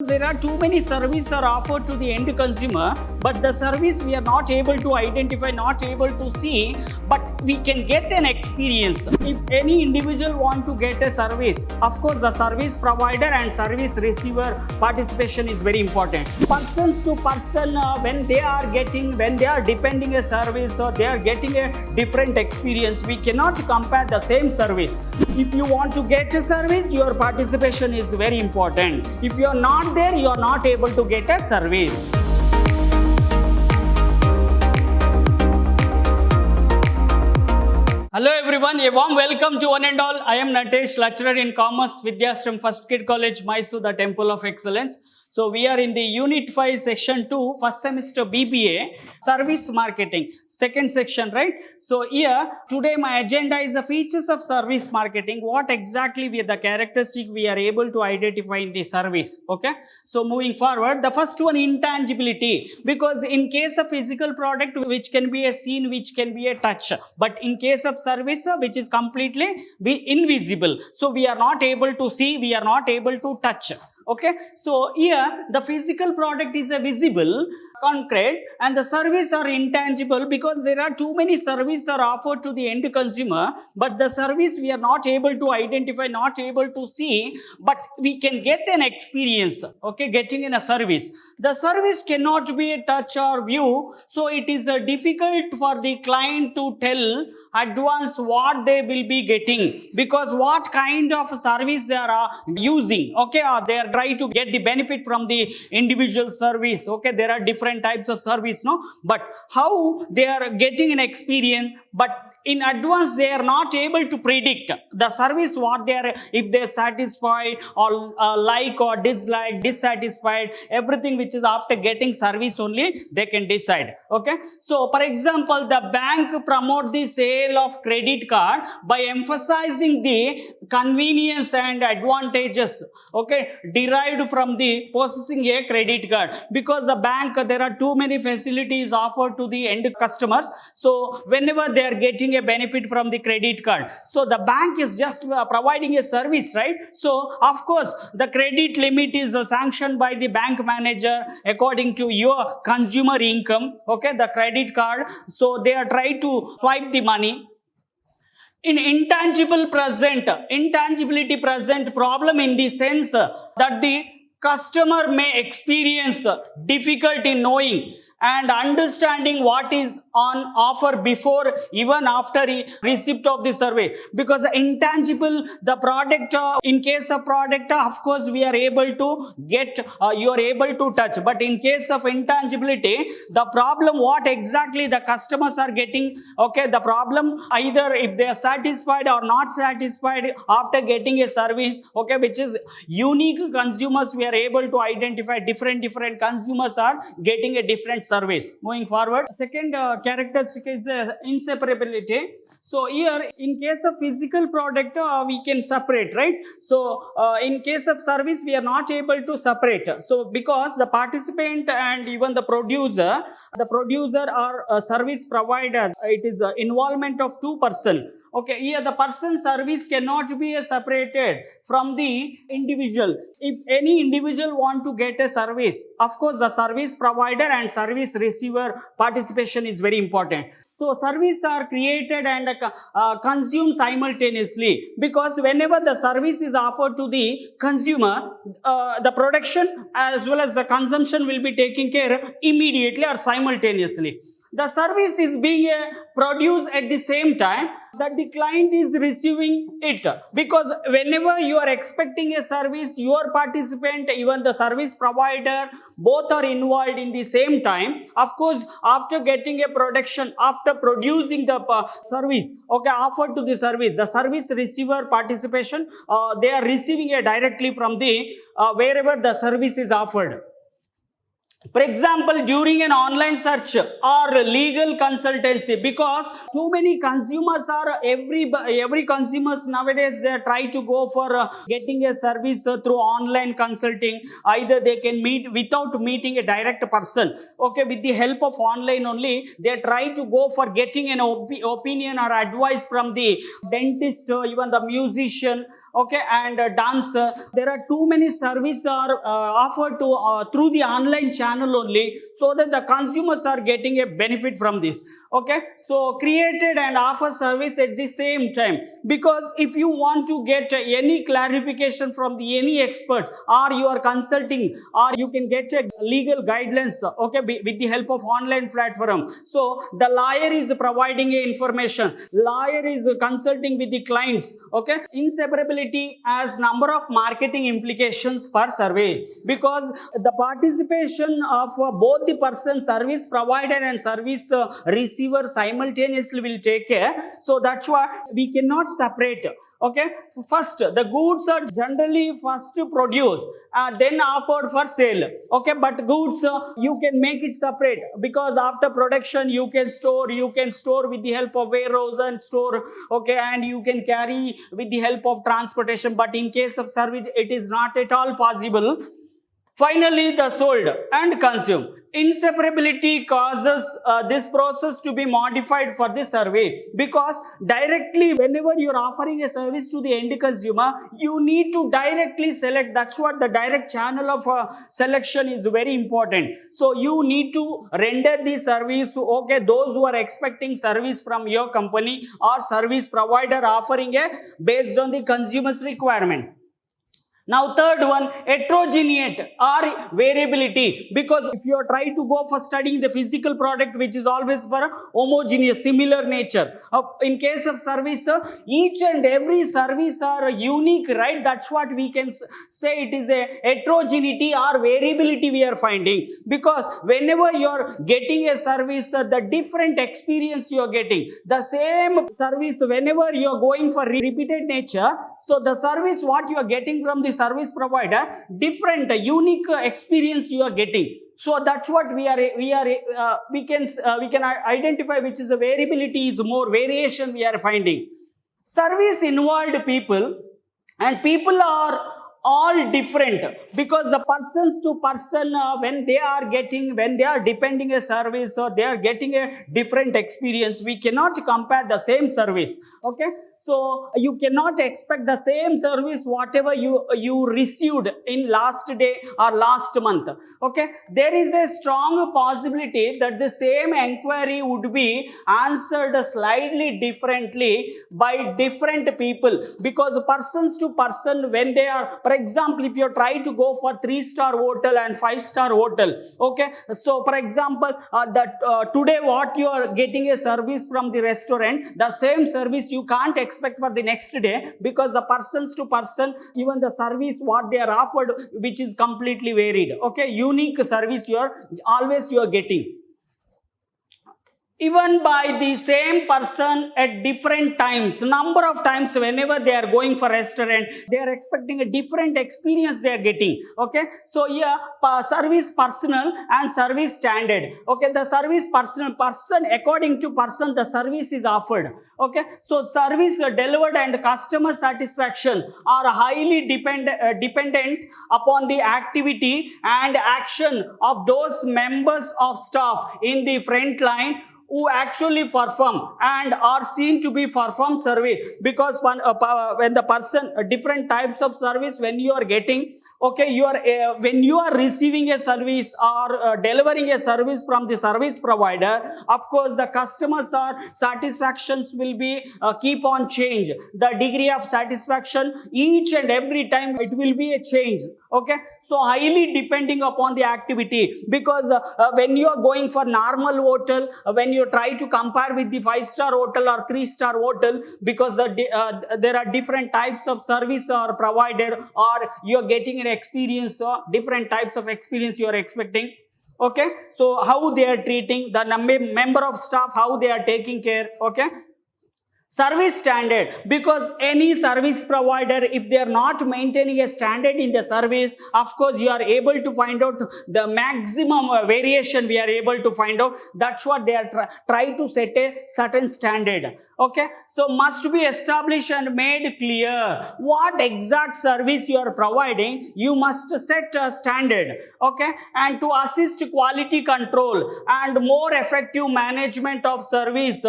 There are too many services are offered to the end consumer, but the service we are not able to identify, not able to see, but we can get an experience. If any individual want to get a service, of course the service provider and service receiver participation is very important. Persons to person, when they are depending a service or they are getting a different experience, we cannot compare the same service. If you want to get a service, your participation is very important. If you are not there, you are not able to get a service. Hello everyone, a warm welcome to one and all. I am Natesh, lecturer in Commerce, Vidhyaashram, First Kid College, MYSURU, the Temple of Excellence. So we are in the Unit 5, Section 2, first semester B.B.A, Service Marketing, second section, right? So here, today my agenda is the features of service marketing. What exactly the characteristic we are able to identify in the service, okay? So moving forward, the first one, intangibility. Because in case of physical product, which can be a seen, which can be a touch. But in case of service, which is completely invisible. So we are not able to see, we are not able to touch. Okay, so here the physical product is a visible, concrete, and the service are intangible because there are too many services are offered to the end consumer, but the service we are not able to identify, not able to see, but we can get an experience, okay, getting in a service. The service cannot be a touch or view, so it is difficult for the client to tell advance what they will be getting, because what kind of service they are using, okay, or they are trying to get the benefit from the individual service, okay, there are different types of service, no, but how they are getting an experience, but in advance they are not able to predict the service what they are, if they are satisfied or like or dislike, dissatisfied, everything which is after getting service only they can decide. Okay, so for example, the bank promote the sale of credit card by emphasizing the convenience and advantages, okay, derived from the possessing a credit card, because the bank, there are too many facilities offered to the end customers. So whenever they are getting a benefit from the credit card, so the bank is just providing a service, right? So of course the credit limit is sanctioned by the bank manager according to your consumer income, okay, the credit card, so they are trying to swipe the money. In intangibility present problem in the sense that the customer may experience difficulty in knowing and understanding what is on offer before even after receipt of the survey, because intangible, the product, in case of product, of course we are able to get, you are able to touch, but in case of intangibility, the problem what exactly the customers are getting, okay, the problem either if they are satisfied or not satisfied after getting a service, okay, which is unique consumers, we are able to identify different consumers are getting a different service. Moving forward, second characteristic is inseparability. So here, in case of physical product, we can separate, right? So in case of service, we are not able to separate. So because the participant and even the producer or service provider, it is the involvement of two persons. Okay, here the person service cannot be separated from the individual. If any individual want to get a service, of course the service provider and service receiver participation is very important. So services are created and consumed simultaneously, because whenever the service is offered to the consumer, the production as well as the consumption will be taken care immediately or simultaneously. The service is being produced at the same time that the client is receiving it, because whenever you are expecting a service, your participant, even the service provider, both are involved in the same time. Of course, after getting a production, after producing the service, okay, offered to the service receiver participation, they are receiving it directly from the wherever the service is offered. For example, during an online search or legal consultancy, because too many consumers are, every consumers nowadays, they try to go for getting a service through online consulting. Either they can meet without meeting a direct person, okay, with the help of online only, they try to go for getting an opinion or advice from the dentist, even the musician, okay, and dance. There are too many services are offered to through the online channel only, so that the consumers are getting a benefit from this. Okay, so created and offer service at the same time, because if you want to get any clarification from the any experts, or you are consulting, or you can get a legal guidelines, okay, with the help of online platform. So the lawyer is providing a information, lawyer is consulting with the clients. Okay, inseparability has number of marketing implications for survey, because the participation of both the person, service provider and service receiver, simultaneously will take care. So that's why we cannot separate. Okay, first the goods are generally first produced, then offered for sale. Okay, but goods you can make it separate, because after production you can store with the help of warehouse and store. Okay, and you can carry with the help of transportation, but in case of service it is not at all possible. Finally, the sold and consumed. Inseparability causes this process to be modified for the survey, because directly whenever you are offering a service to the end consumer, you need to directly select. That's what the direct channel of selection is very important. So you need to render the service. Okay, those who are expecting service from your company or service provider offering a based on the consumer's requirement. Now third one, heterogeneity or variability, because if you are trying to go for studying the physical product, which is always for homogeneous, similar nature. In case of service, each and every service are unique, right? That's what we can say, it is a heterogeneity or variability we are finding, because whenever you are getting a service, the different experience you are getting. The same service, whenever you are going for repeated nature, so the service what you are getting from the service provider, different unique experience you are getting. So that's what we can identify, which is a variability is more variation we are finding. Service involved people, and people are all different, because the persons to person, when they are depending a service, or they are getting a different experience, we cannot compare the same service. Okay, so you cannot expect the same service whatever you received in last day or last month. Okay, there is a strong possibility that the same inquiry would be answered slightly differently by different people, because persons to person, when they are, for example, if you try to go for 3-star hotel and 5-star hotel. Okay, so for example, today what you are getting a service from the restaurant, the same service you can't expect for the next day, because the persons to person, even the service what they are offered, which is completely varied. Okay, unique service you are getting. Even by the same person at different times, number of times, whenever they are going for restaurant, they are expecting a different experience they are getting. Okay, so here service personal and service standard. Okay, the service personal, person according to person the service is offered. Okay, so service delivered and customer satisfaction are highly dependent upon the activity and action of those members of staff in the front line who actually perform and are seen to be perform survey. Because when the person different types of service when you are getting, okay, you are when you are receiving a service or delivering a service from the service provider, of course the customers are satisfactions will be keep on change. The degree of satisfaction each and every time it will be a change. Okay, so highly depending upon the activity, because when you are going for normal hotel, when you try to compare with the 5-star hotel or 3-star hotel, because there are different types of service are provided, or you are getting an experience, different types of experience you are expecting. Okay, so how they are treating the member of staff, how they are taking care. Okay, service standard, because any service provider, if they are not maintaining a standard in the service, of course you are able to find out the maximum variation we are able to find out. That's what they are try to set a certain standard. Okay, so must be established and made clear what exact service you are providing. You must set a standard. Okay, and to assist quality control and more effective management of service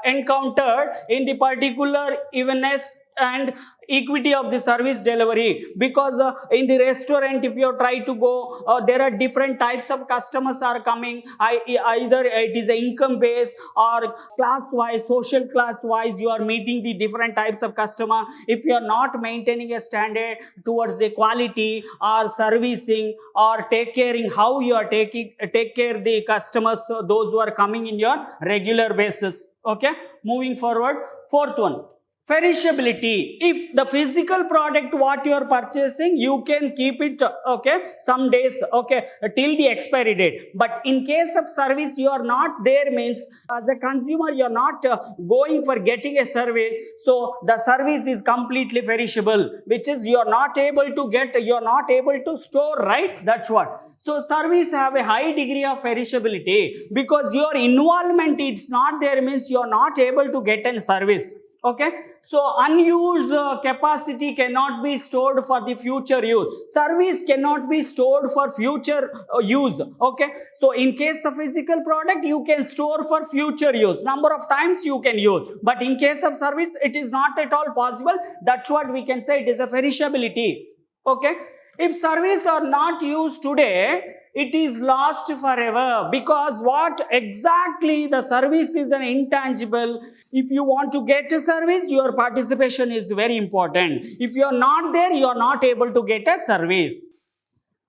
encountered in the particular evenness and equity of the service delivery, because in the restaurant if you try to go, there are different types of customers are coming. Either it is a income based or class wise, social class wise, you are meeting the different types of customer. If you are not maintaining a standard towards the quality or servicing or take caring how you are take care the customers, those who are coming in your regular basis. Okay, moving forward, fourth one, perishability. If the physical product what you are purchasing, you can keep it, okay, some days, okay, till the expiry date. But in case of service, you are not there, means as a consumer you are not going for getting a service, so the service is completely perishable, which is you are not able to get, you are not able to store, right? That's what. So service have a high degree of perishability, because your involvement it's not there, means you are not able to get a service. Okay, so unused capacity cannot be stored for the future use. Service cannot be stored for future use. Okay, so in case of physical product, you can store for future use, number of times you can use, but in case of service it is not at all possible. That's what we can say, it is a perishability. Okay, if service are not used today, it is lost forever, because what exactly the service is an intangible. If you want to get a service, your participation is very important. If you are not there, you are not able to get a service.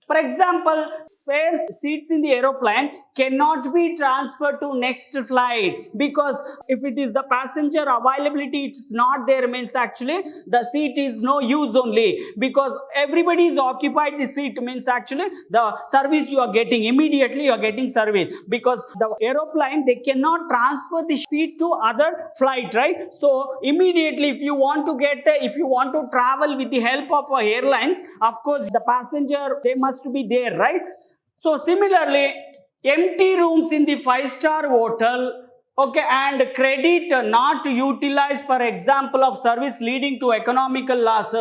For example, spare seats in the aeroplane cannot be transferred to next flight, because if it is the passenger availability it's not there, means actually the seat is no use only, because everybody is occupied the seat, means actually the service you are getting immediately, you are getting service, because the aeroplane they cannot transfer the seat to other flight, right? So immediately if you want to get if you want to travel with the help of airlines, of course the passenger they must be there, right? So similarly, empty rooms in the 5-star hotel, okay, and credit not utilized, for example of service leading to economical loss,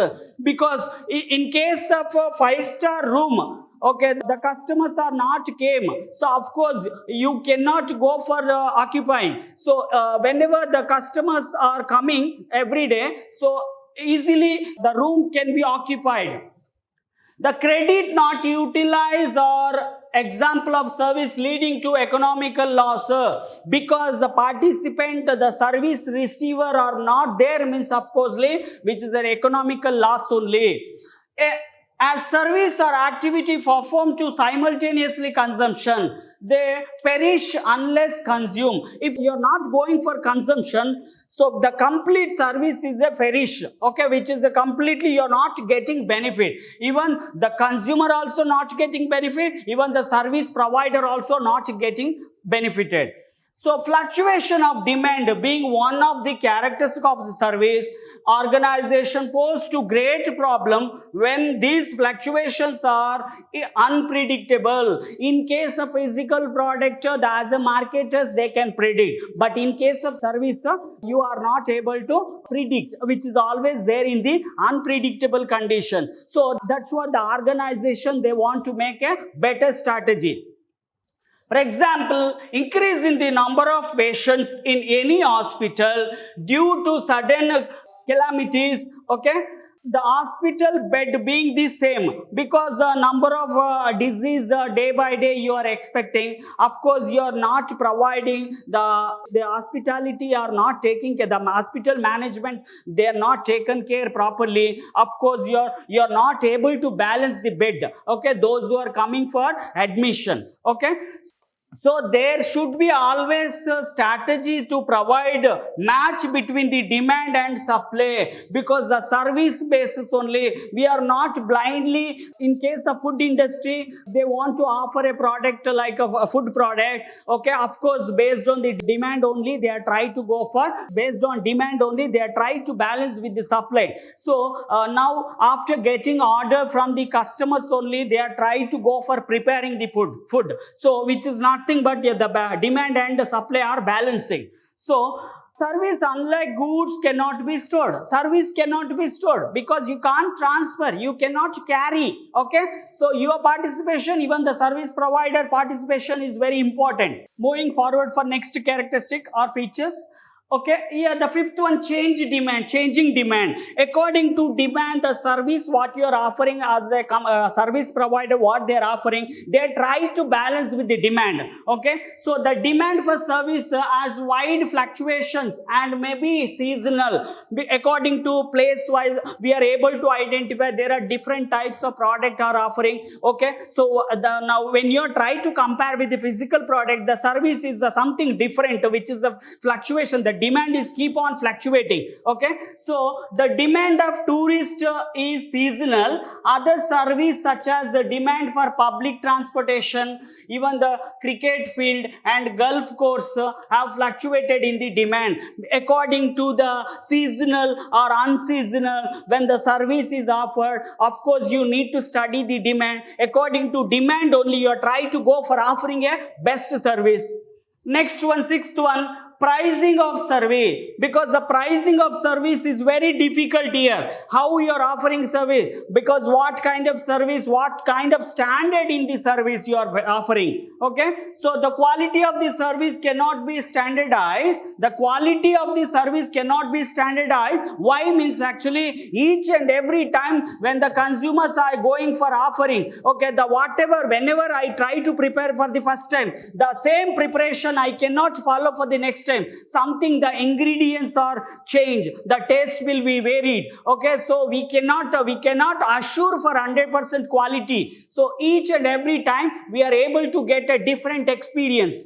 because in case of a 5-star room, okay, the customers are not came, so of course you cannot go for occupying. So whenever the customers are coming every day, so easily the room can be occupied. The credit not utilized or example of service leading to economical loss, because the participant, the service receiver are not there, means of course which is an economical loss only. As service or activity performed to simultaneously consumption, they perish unless consumed. If you are not going for consumption, so the complete service is a perish, okay, which is a completely you are not getting benefit. Even the consumer also not getting benefit, even the service provider also not getting benefited. So fluctuation of demand being one of the characteristics of the service, organization pose to great problem when these fluctuations are unpredictable. In case of physical product, as a marketers they can predict, but in case of service, you are not able to predict, which is always there in the unpredictable condition. So that's what the organization they want to make a better strategy. For example, increase in the number of patients in any hospital due to sudden calamities, okay, the hospital bed being the same, because the number of disease day by day you are expecting, of course you are not providing the hospitality, are not taking care, the hospital management they are not taken care properly, of course you are not able to balance the bed, okay, those who are coming for admission, okay. So there should be always a strategy to provide match between the demand and supply, because the service basis only, we are not blindly. In case of food industry, they want to offer a product like a food product, okay, of course based on the demand only they are trying to go for, based on demand only they are trying to balance with the supply. So now after getting order from the customers only, they are trying to go for preparing the food, so which is nothing but the demand and the supply are balancing. So service, unlike goods, cannot be stored. Service cannot be stored because you can't transfer, you cannot carry, okay. So your participation, even the service provider participation is very important. Moving forward for next characteristic or features, Okay, yeah, the fifth one, changing demand. According to demand, the service what you are offering as a service provider, what they are offering, they try to balance with the demand. Okay, so the demand for service has wide fluctuations and maybe seasonal. According to place wise, we are able to identify there are different types of product are offering. Okay, so now when you try to compare with the physical product, the service is something different, which is a fluctuation. The demand is keep on fluctuating. Okay, so the demand of tourist is seasonal. Other service such as the demand for public transportation, even the cricket field and golf course have fluctuated in the demand according to the seasonal or unseasonal. When the service is offered, of course you need to study the demand. According to demand only you are trying to go for offering a best service. Next one, sixth one, pricing of survey, because the pricing of service is very difficult here. How you are offering service, because what kind of service, what kind of standard in the service you are offering. Okay, so the quality of the service cannot be standardized. The quality of the service cannot be standardized. Why means actually each and every time when the consumers are going for offering, okay, the whatever whenever I try to prepare for the first time, the same preparation I cannot follow for the next time. Something, the ingredients are changed, the taste will be varied. Okay, so we cannot assure for 100% quality. So each and every time we are able to get a different experience.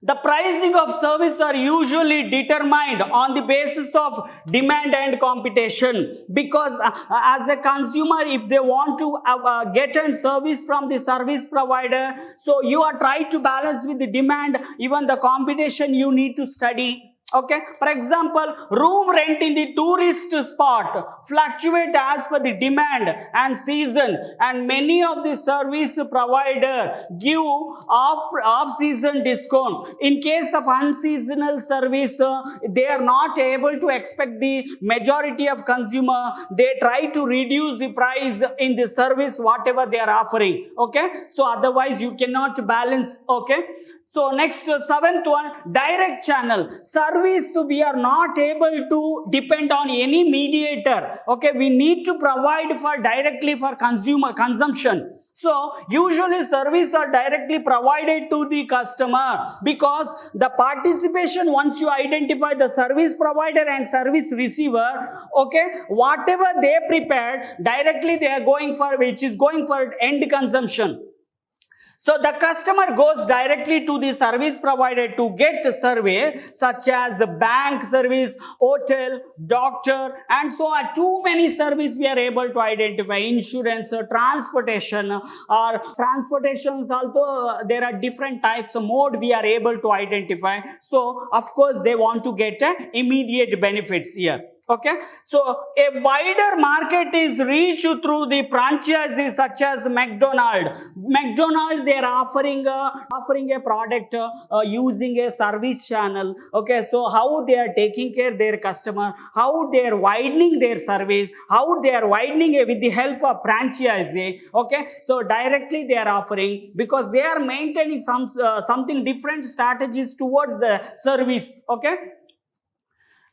The pricing of service are usually determined on the basis of demand and competition, because as a consumer, if they want to get a service from the service provider, so you are trying to balance with the demand, even the competition you need to study. Okay, for example, room rent in the tourist spot fluctuate as per the demand and season, and many of the service provider give off-season discount. In case of unseasonal service, they are not able to expect the majority of consumer. They try to reduce the price in the service whatever they are offering. Okay, so otherwise you cannot balance. Okay. So next, seventh one, direct channel service. We are not able to depend on any mediator. Okay, we need to provide for directly for consumer consumption. So usually service are directly provided to the customer, because the participation, once you identify the service provider and service receiver, okay, whatever they prepared directly they are going for, which is going for end consumption. So the customer goes directly to the service provider to get a survey such as bank service, hotel, doctor, and so on. Too many services we are able to identify. Insurance, transportation, or transportations also there are different types of mode we are able to identify. So of course they want to get immediate benefits here. Okay, so a wider market is reached through the franchises such as McDonald's. McDonald's, they are offering a product using a service channel. Okay, so how they are taking care of their customer, how they are widening their service, how they are widening it with the help of franchisee. Okay, so directly they are offering, because they are maintaining something different strategies towards the service. Okay,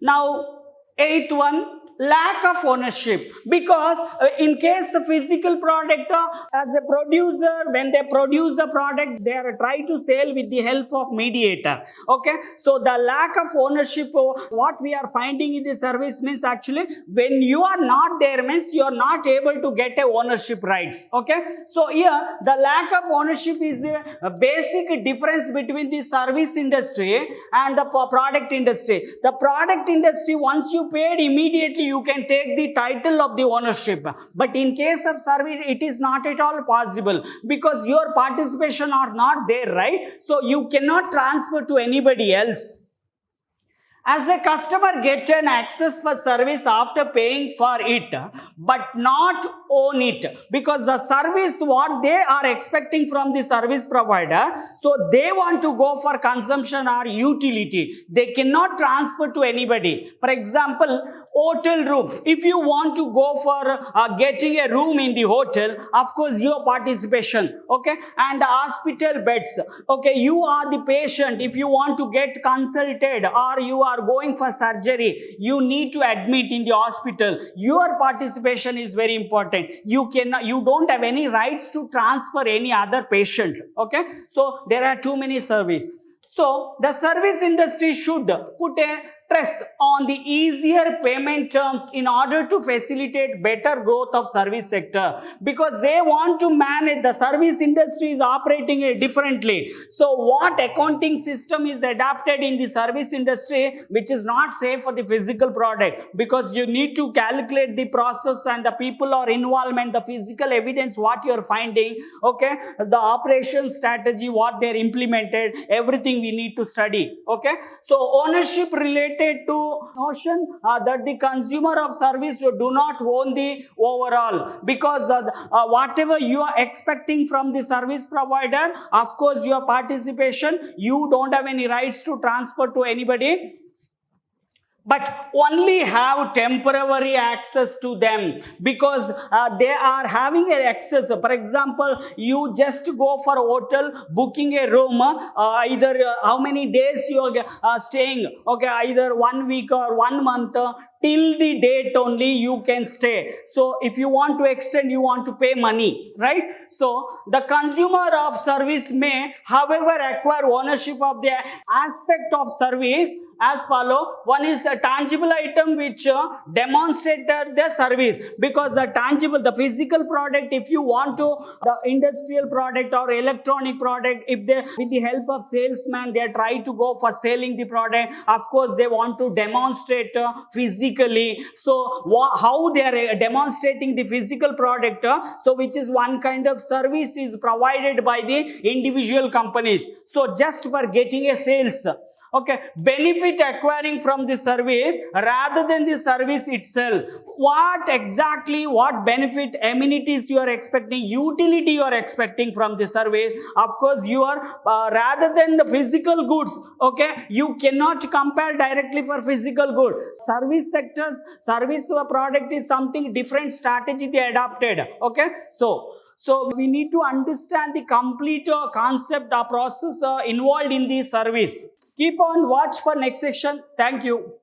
now eighth one, lack of ownership, because in case of physical product, as a producer, when they produce a product, they are trying to sell with the help of mediator. Okay, so the lack of ownership, what we are finding in the service means actually when you are not there means you are not able to get a ownership rights. Okay, so here the lack of ownership is a basic difference between the service industry and the product industry. The product industry, once you paid immediately you can take the title of the ownership, but in case of service it is not at all possible, because your participation are not there, right? So you cannot transfer to anybody else. As a customer get an access for service after paying for it, but not own it, because the service what they are expecting from the service provider, so they want to go for consumption or utility. They cannot transfer to anybody. For example, hotel room. If you want to go for getting a room in the hotel, of course your participation, okay, and hospital beds, okay, you are the patient. If you want to get consulted or you are going for surgery, you need to admit in the hospital, your participation is very important. You don't have any rights to transfer any other patient, okay. So there are too many service. So the service industry should put a stress on the easier payment terms in order to facilitate better growth of service sector, because they want to manage, the service industry is operating differently. So what accounting system is adapted in the service industry, which is not safe for the physical product, because you need to calculate the process and the people or involvement, the physical evidence what you are finding, okay, the operation strategy what they are implemented, everything we need to study, okay. So ownership related to notion that the consumer of service do not own the overall, because whatever you are expecting from the service provider, of course your participation, you don't have any rights to transfer to anybody, but only have temporary access to them, because they are having an access. For example, you just go for a hotel, booking a room, either how many days you are staying, okay, either 1 week or 1 month, till the date only you can stay. So if you want to extend, you want to pay money, right? So the consumer of service may, however, acquire ownership of the aspect of service as follow. One is a tangible item which demonstrated the service, because the tangible, the physical product, if you want to, the industrial product or electronic product, if they, with the help of salesman, they try to go for selling the product, of course they want to demonstrate physically. So how they are demonstrating the physical product, so which is one kind of service is provided by the individual companies, so just for getting a sales, okay, benefit acquiring from the service rather than the service itself. What exactly, what benefit, amenities you are expecting, utility you are expecting from the service, of course you are rather than the physical goods, okay, you cannot compare directly for physical goods. Service sectors, service product is something different strategy they adopted, okay. So we need to understand the complete concept or process involved in the service. Keep on watch for next section. Thank you.